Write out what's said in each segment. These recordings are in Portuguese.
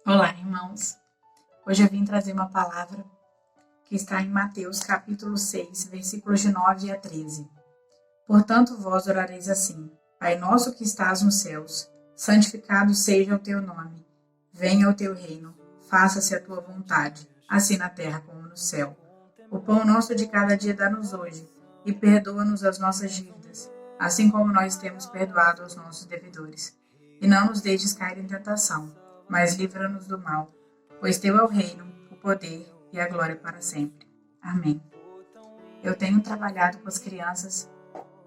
Olá, irmãos. Hoje eu vim trazer uma palavra que está em Mateus, capítulo 6, versículos de 9 a 13. Portanto, vós orareis assim: Pai nosso que estás nos céus, santificado seja o teu nome. Venha o teu reino, faça-se a tua vontade, assim na terra como no céu. O pão nosso de cada dia dá-nos hoje, e perdoa-nos as nossas dívidas, assim como nós temos perdoado aos nossos devedores. E não nos deixes cair em tentação, mas livra-nos do mal, pois teu é o reino, o poder e a glória para sempre. Amém. Eu tenho trabalhado com as crianças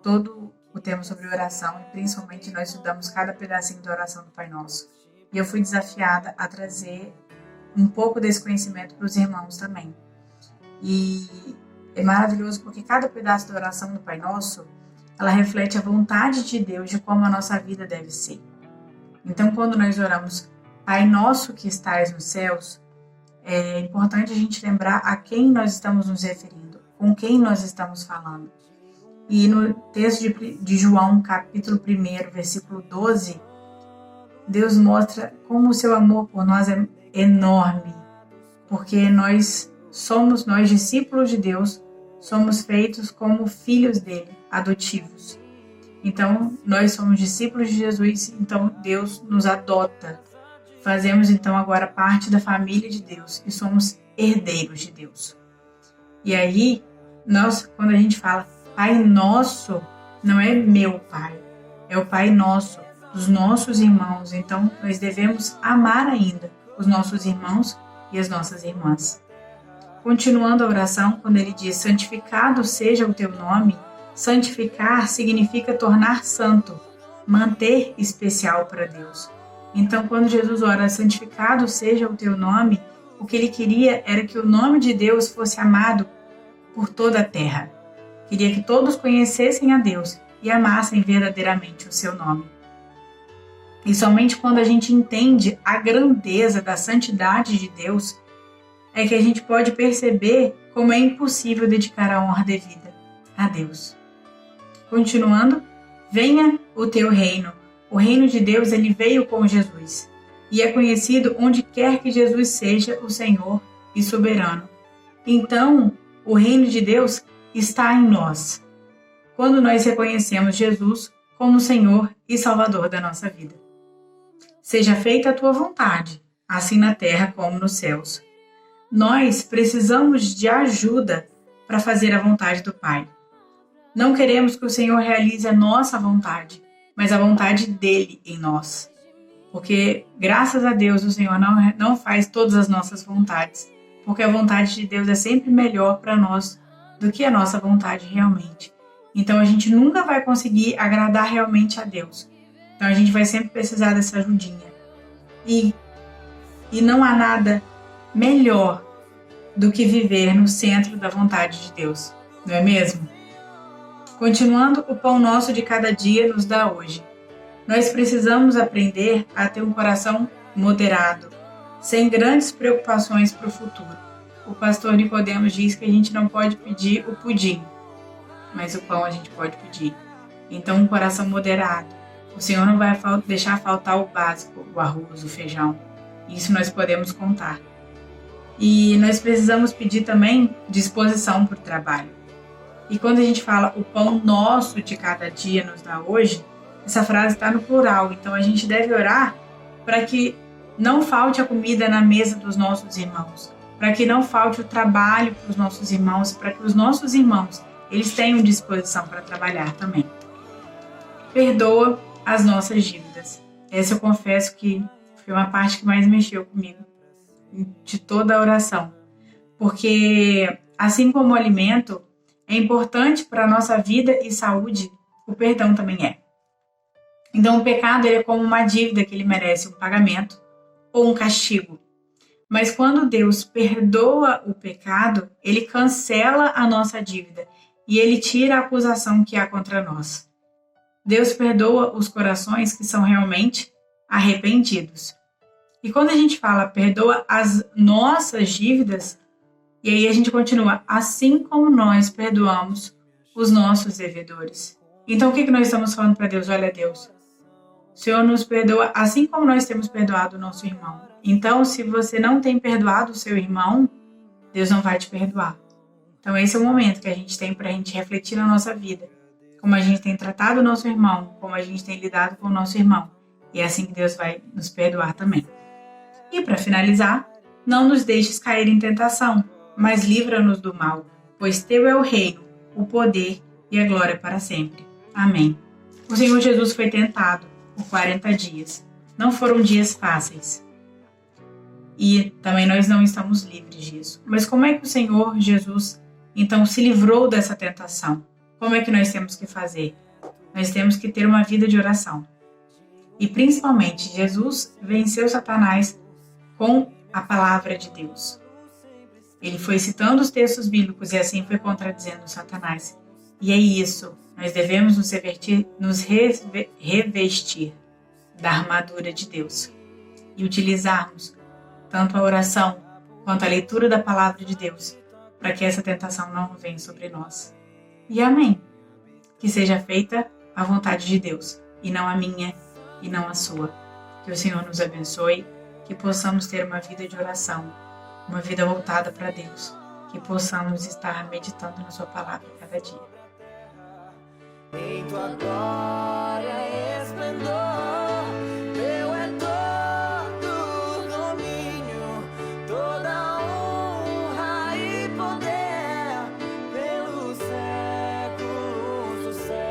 todo o tema sobre oração e principalmente nós estudamos cada pedacinho da oração do Pai Nosso. E eu fui desafiada a trazer um pouco desse conhecimento para os irmãos também. E é maravilhoso porque cada pedaço da oração do Pai Nosso, ela reflete a vontade de Deus de como a nossa vida deve ser. Então, quando nós oramos Pai Nosso que estás nos céus, é importante a gente lembrar a quem nós estamos nos referindo, com quem nós estamos falando. E no texto de João, capítulo 1, versículo 12, Deus mostra como o seu amor por nós é enorme, porque nós discípulos de Deus, somos feitos como filhos dele, adotivos. Então, nós somos discípulos de Jesus, então Deus nos adota. Fazemos então agora parte da família de Deus e somos herdeiros de Deus. E aí, quando a gente fala Pai Nosso, não é meu Pai, é o Pai Nosso, dos nossos irmãos. Então, nós devemos amar ainda os nossos irmãos e as nossas irmãs. Continuando a oração, quando ele diz, santificado seja o teu nome, santificar significa tornar santo, manter especial para Deus. Então, quando Jesus ora, santificado seja o teu nome, o que ele queria era que o nome de Deus fosse amado por toda a terra. Queria que todos conhecessem a Deus e amassem verdadeiramente o seu nome. E somente quando a gente entende a grandeza da santidade de Deus, é que a gente pode perceber como é impossível dedicar a honra devida a Deus. Continuando, venha o teu reino. O reino de Deus, ele veio com Jesus e é conhecido onde quer que Jesus seja o Senhor e soberano. Então, o reino de Deus está em nós, quando nós reconhecemos Jesus como Senhor e Salvador da nossa vida. Seja feita a tua vontade, assim na terra como nos céus. Nós precisamos de ajuda para fazer a vontade do Pai. Não queremos que o Senhor realize a nossa vontade, mas a vontade dele em nós. Porque, graças a Deus, o Senhor não faz todas as nossas vontades, porque a vontade de Deus é sempre melhor para nós do que a nossa vontade realmente. Então, a gente nunca vai conseguir agradar realmente a Deus. Então, a gente vai sempre precisar dessa ajudinha. E não há nada melhor do que viver no centro da vontade de Deus, não é mesmo? Continuando, o pão nosso de cada dia nos dá hoje. Nós precisamos aprender a ter um coração moderado, sem grandes preocupações para o futuro. O pastor Nicodemos diz que a gente não pode pedir o pudim, mas o pão a gente pode pedir. Então, um coração moderado. O Senhor não vai deixar faltar o básico, o arroz, o feijão. Isso nós podemos contar. E nós precisamos pedir também disposição para o trabalho. E quando a gente fala o pão nosso de cada dia nos dá hoje, essa frase está no plural. Então a gente deve orar para que não falte a comida na mesa dos nossos irmãos, para que não falte o trabalho para os nossos irmãos, para que os nossos irmãos eles tenham disposição para trabalhar também. Perdoa as nossas dívidas. Essa eu confesso que foi uma parte que mais mexeu comigo de toda a oração. Porque assim como o alimento é importante para a nossa vida e saúde, o perdão também é. Então o pecado é como uma dívida que ele merece um pagamento ou um castigo. Mas quando Deus perdoa o pecado, ele cancela a nossa dívida e ele tira a acusação que há contra nós. Deus perdoa os corações que são realmente arrependidos. E quando a gente fala perdoa as nossas dívidas, e aí a gente continua, assim como nós perdoamos os nossos devedores. Então o que nós estamos falando para Deus? Olha, Deus, Senhor nos perdoa assim como nós temos perdoado o nosso irmão. Então, se você não tem perdoado o seu irmão, Deus não vai te perdoar. Então, esse é o momento que a gente tem para a gente refletir na nossa vida. Como a gente tem tratado o nosso irmão, como a gente tem lidado com o nosso irmão. E é assim que Deus vai nos perdoar também. E para finalizar, não nos deixes cair em tentação, mas livra-nos do mal, pois teu é o reino, o poder e a glória para sempre. Amém. O Senhor Jesus foi tentado por 40 dias. Não foram dias fáceis. E também nós não estamos livres disso. Mas como é que o Senhor Jesus, então, se livrou dessa tentação? Como é que nós temos que fazer? Nós temos que ter uma vida de oração. E principalmente, Jesus venceu Satanás com a palavra de Deus. Ele foi citando os textos bíblicos e assim foi contradizendo Satanás. E é isso, nós devemos nos revestir da armadura de Deus e utilizarmos tanto a oração quanto a leitura da palavra de Deus para que essa tentação não venha sobre nós. E amém. Que seja feita a vontade de Deus e não a minha e não a sua. Que o Senhor nos abençoe, que possamos ter uma vida de oração, uma vida voltada para Deus, que possamos estar meditando na sua palavra cada dia. Em tua glória e esplendor, teu é todo domínio, toda honra e poder, pelos séculos dos séculos.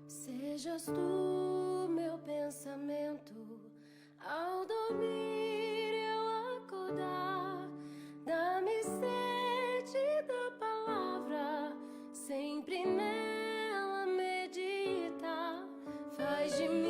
Sejas tu meu pensamento ao dormir eu acordar, dá-me sede da palavra, sempre nela meditar, faz de mim